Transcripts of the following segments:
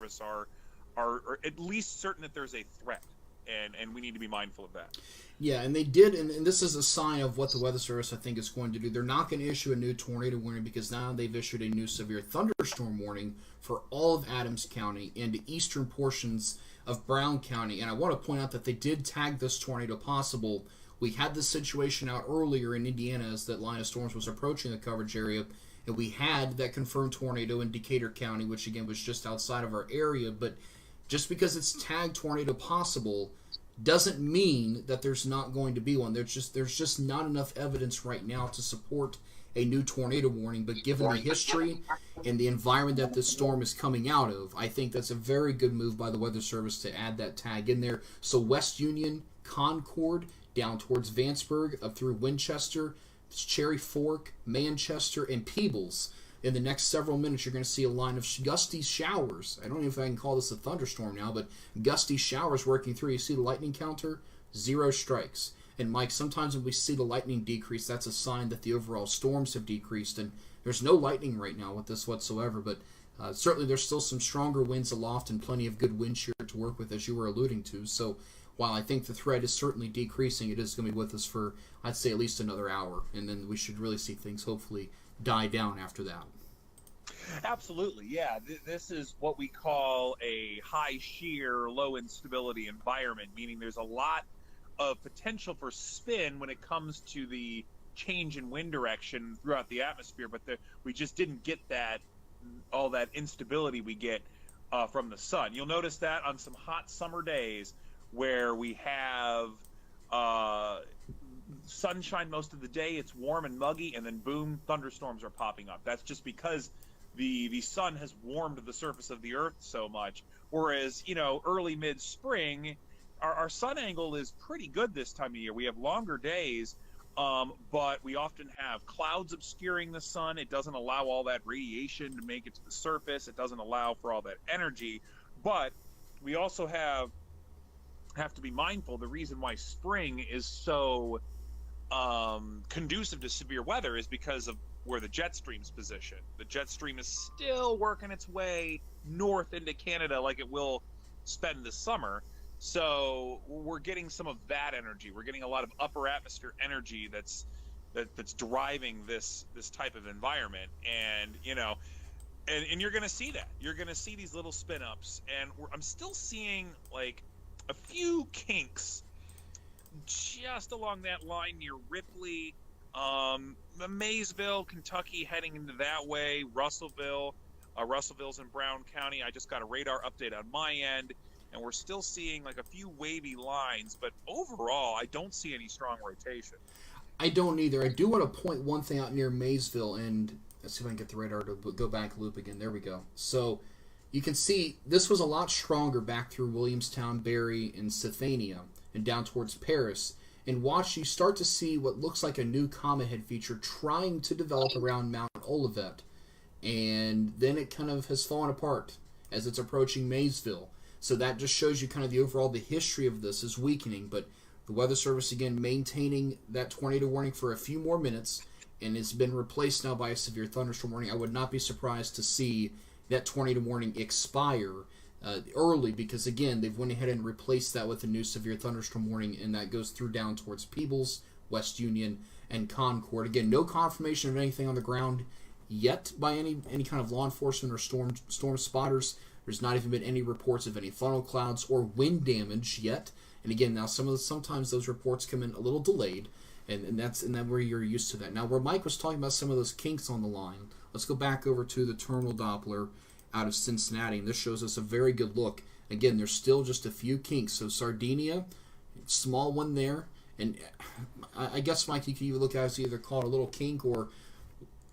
surface are at least certain that there's a threat, and we need to be mindful of that. Yeah, and they did, and this is a sign of what the Weather Service, I think, is going to do. They're not going to issue a new tornado warning because now they've issued a new severe thunderstorm warning for all of Adams County and the eastern portions of Brown County. And I want to point out that they did tag this tornado possible. We had this situation out earlier in Indiana as that line of storms was approaching the coverage area, and we had that confirmed tornado in Decatur County, which again was just outside of our area. But just because it's tagged tornado possible doesn't mean that there's not going to be one. There's just not enough evidence right now to support a new tornado warning. But given the history and the environment that this storm is coming out of, I think that's a very good move by the Weather Service to add that tag in there. So West Union, Concord, down towards Vanceburg, up through Winchester, Cherry Fork, Manchester, and Peebles. In the next several minutes, you're going to see a line of gusty showers. I don't know if I can call this a thunderstorm now, but gusty showers working through. You see the lightning counter? 0 strikes. And Mike, sometimes when we see the lightning decrease, that's a sign that the overall storms have decreased. And there's no lightning right now with this whatsoever, but certainly there's still some stronger winds aloft and plenty of good wind shear to work with, as you were alluding to. So while I think the threat is certainly decreasing, it is going to be with us for, I'd say, at least another hour. And then we should really see things hopefully die down after that. Absolutely, yeah. This is what we call a high shear, low instability environment, meaning there's a lot of potential for spin when it comes to the change in wind direction throughout the atmosphere, but we just didn't get all that instability we get from the sun. You'll notice that on some hot summer days where we have sunshine most of the day, it's warm and muggy, and then boom, thunderstorms are popping up. That's just because the sun has warmed the surface of the earth so much. Whereas, early mid-spring, our sun angle is pretty good this time of year. We have longer days, but we often have clouds obscuring the sun. It doesn't allow all that radiation to make it to the surface. It doesn't allow for all that energy. But we also have to be mindful. The reason why spring is so conducive to severe weather is because of where the jet stream's positioned. The jet stream is still working its way north into Canada like it will spend this summer. So we're getting some of that energy. We're getting a lot of upper atmosphere energy that's driving this type of environment. And and you're going to see that. You're going to see these little spin ups, and I'm still seeing like a few kinks just along that line near Ripley, Maysville, Kentucky, heading into that way, Russellville's in Brown County. I just got a radar update on my end, and we're still seeing like a few wavy lines, but overall, I don't see any strong rotation. I don't either. I do want to point one thing out near Maysville, and let's see if I can get the radar to go back loop again. There we go. So you can see this was a lot stronger back through Williamstown, Barry, and Sithania, and down towards Paris. And watch, you start to see what looks like a new comet head feature trying to develop around Mount Olivet. And then it kind of has fallen apart as it's approaching Maysville. So that just shows you kind of the history of this is weakening. But the Weather Service, again, maintaining that tornado warning for a few more minutes. And it's been replaced now by a severe thunderstorm warning. I would not be surprised to see that tornado warning expire early, because again they've went ahead and replaced that with a new severe thunderstorm warning, and that goes through down towards Peebles, West Union, and Concord. Again, no confirmation of anything on the ground yet by any kind of law enforcement or storm spotters. There's not even been any reports of any funnel clouds or wind damage yet. And again, now sometimes those reports come in a little delayed, and that's where you're used to that. Now, where Mike was talking about some of those kinks on the line, let's go back over to the terminal Doppler out of Cincinnati, and this shows us a very good look. Again, there's still just a few kinks. So Sardinia, small one there, and I guess, Mike, you can even look at it as either call it a little kink or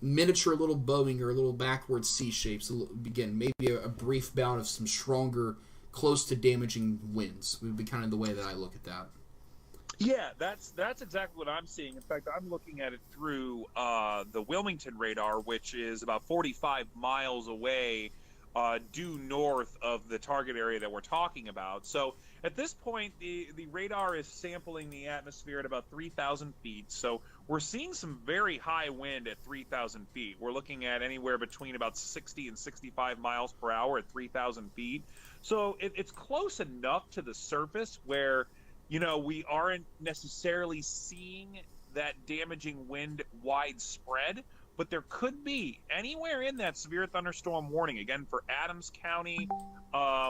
miniature little bowing or a little backward C shapes. Again, maybe a brief bout of some stronger, close to damaging winds would be kind of the way that I look at that. Yeah, that's exactly what I'm seeing. In fact, I'm looking at it through the Wilmington radar, which is about 45 miles away due north of the target area that we're talking about. So at this point, the radar is sampling the atmosphere at about 3,000 feet. So we're seeing some very high wind at 3,000 feet. We're looking at anywhere between about 60 and 65 miles per hour at 3,000 feet. So it's close enough to the surface where, we aren't necessarily seeing that damaging wind widespread, but there could be anywhere in that severe thunderstorm warning, again, for Adams County,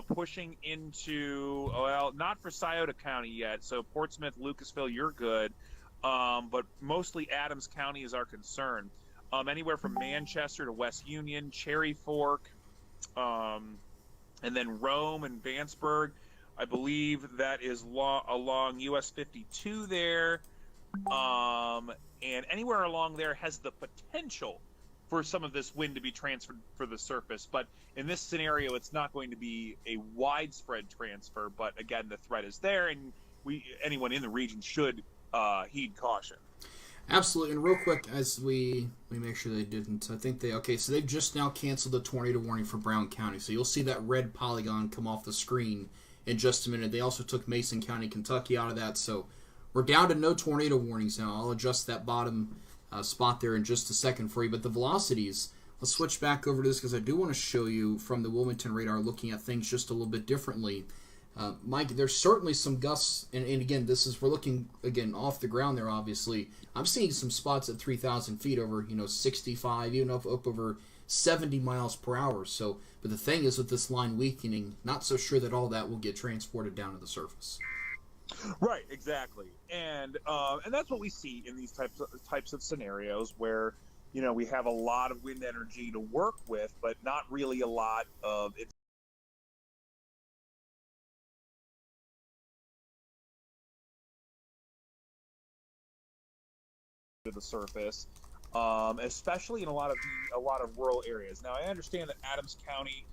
pushing into, well, not for Scioto County yet, so Portsmouth, Lucasville, you're good, but mostly Adams County is our concern. Anywhere from Manchester to West Union, Cherry Fork, and then Rome and Vanceburg. I believe that is along US 52 there. And anywhere along there has the potential for some of this wind to be transferred for the surface. But in this scenario, it's not going to be a widespread transfer. But again, the threat is there, and anyone in the region should heed caution. Absolutely. And real quick, as we make sure they didn't, I think so they've just now canceled the tornado warning for Brown County. So you'll see that red polygon come off the screen in just a minute. They also took Mason County, Kentucky out of that. So we're down to no tornado warnings now. I'll adjust that bottom spot there in just a second for you. But the velocities, let's switch back over to this because I do want to show you from the Wilmington radar looking at things just a little bit differently. Mike, there's certainly some gusts, and again, we're looking, again, off the ground there, obviously. I'm seeing some spots at 3,000 feet over, 65, even up over 70 miles per hour. So, but the thing is with this line weakening, not so sure that all that will get transported down to the surface. Right, exactly, and that's what we see in these types of scenarios where we have a lot of wind energy to work with, but not really a lot of it to the surface, especially in a lot of rural areas. Now, I understand that Adams County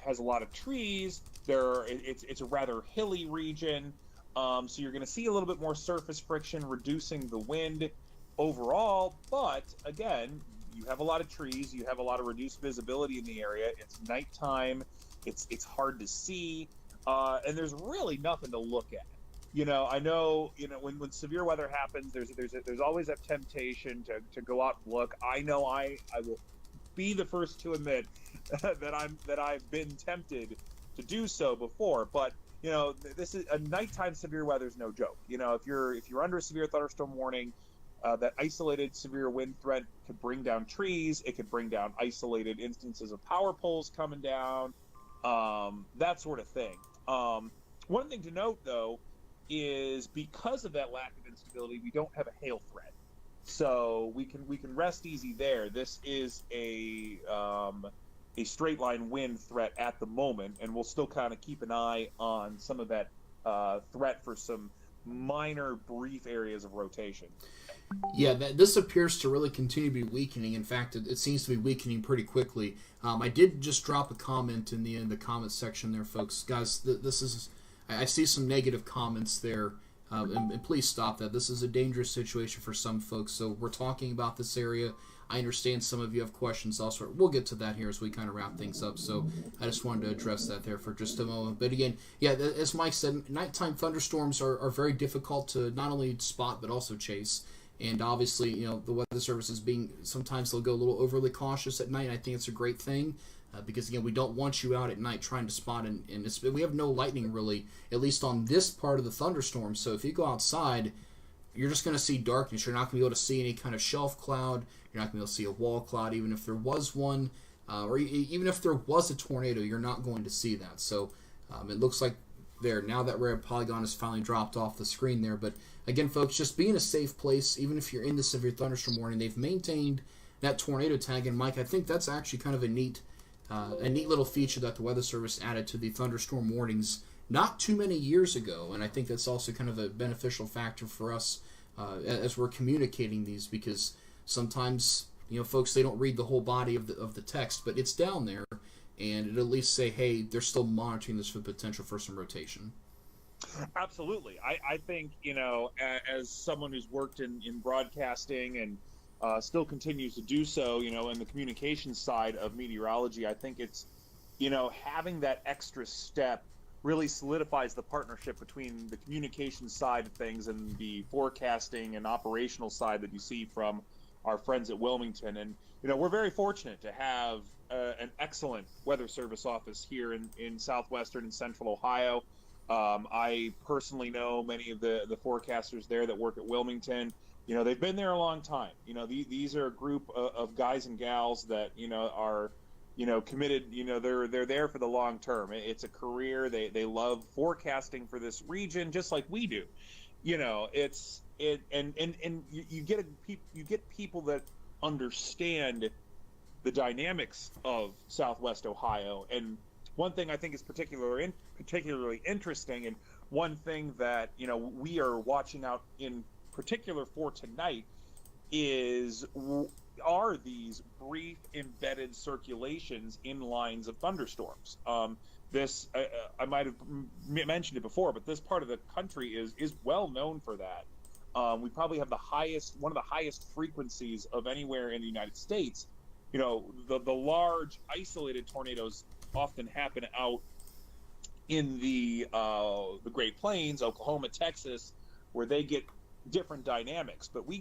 has a lot of trees. It's a rather hilly region. So you're going to see a little bit more surface friction, reducing the wind overall. But again, you have a lot of trees. You have a lot of reduced visibility in the area. It's nighttime. It's hard to see, and there's really nothing to look at. I know, when severe weather happens, there's always that temptation to go out and look. I know I will be the first to admit that I've been tempted to do so before, but this is a nighttime severe weather is no joke. If you're under a severe thunderstorm warning, that isolated severe wind threat could bring down trees. It could bring down isolated instances of power poles coming down, that sort of thing. One thing to note, though, is because of that lack of instability, we don't have a hail threat, so we can rest easy there. This is a straight line wind threat at the moment, and we'll still kind of keep an eye on some of that threat for some minor brief areas of rotation. Yeah, this appears to really continue to be weakening. In fact, it seems to be weakening pretty quickly. I did just drop a comment in the comment section there, folks. Guys, this is... I see some negative comments there, and please stop that. This is a dangerous situation for some folks, so we're talking about this area. I understand some of you have questions elsewhere. We'll get to that here as we kind of wrap things up, so I just wanted to address that there for just a moment. But again, yeah, as Mike said, nighttime thunderstorms are very difficult to not only spot but also chase. And obviously, the Weather Service is sometimes they'll go a little overly cautious at night, and I think it's a great thing. Because, again, we don't want you out at night trying to spot, and we have no lightning, really, at least on this part of the thunderstorm. So if you go outside, you're just going to see darkness. You're not going to be able to see any kind of shelf cloud. You're not going to be able to see a wall cloud, even if there was one. Or even if there was a tornado, you're not going to see that. So it looks like now that red polygon has finally dropped off the screen there. But, again, folks, just be in a safe place, even if you're in the severe thunderstorm warning. They've maintained that tornado tag. And, Mike, I think that's actually kind of a neat little feature that the Weather Service added to the thunderstorm warnings not too many years ago, and I think that's also kind of a beneficial factor for us as we're communicating these, because sometimes folks, they don't read the whole body of the text, but it's down there, and it at least say, hey, they're still monitoring this for the potential for some rotation. Absolutely. I think as someone who's worked in broadcasting and still continues to do so, in the communications side of meteorology, I think it's having that extra step really solidifies the partnership between the communication side of things and the forecasting and operational side that you see from our friends at Wilmington. And we're very fortunate to have an excellent weather service office here in southwestern and central Ohio. I personally know many of the forecasters there that work at Wilmington. They've been there a long time. These are a group of guys and gals that are committed. They're there for the long term. It's a career. They love forecasting for this region just like we do. And you get people that understand the dynamics of Southwest Ohio. And one thing I think is particularly interesting, and one thing that we are watching out in particular for tonight, are these brief embedded circulations in lines of thunderstorms. This I might have mentioned it before, but this part of the country is well known for that. We probably have one of the highest frequencies of anywhere in the United States. The large isolated tornadoes often happen out in the Great Plains, Oklahoma, Texas, where they get different dynamics. But we